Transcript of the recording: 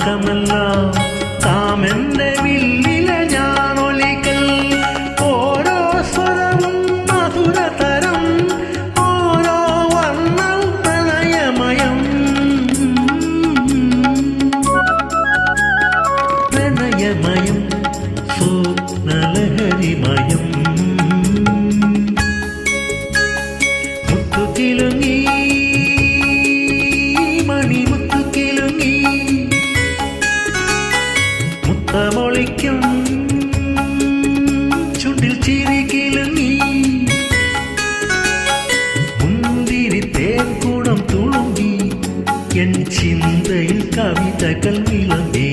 രാഗമെല്ലാം താമെന്റെ വില്ലില ഞാനൊലിക്കൽ ഓരോ സ്വരവും മധുരതരം ഓരോ വർണ്ണം പ്രണയമയം പ്രണയമയം സ്വപ്നലഹരിമയം മുത്തുകിലുങ്ങി മണിമുത്തുകിലുങ്ങി മുത്തമൊളിക്കും ചുണ്ടിൽ ചിരി കിലുങ്ങി മുന്തിരി തേൻ കൂടം തുളുങ്ങി എൻ ചിന്തയിൽ കവിതകൾ വിളങ്ങി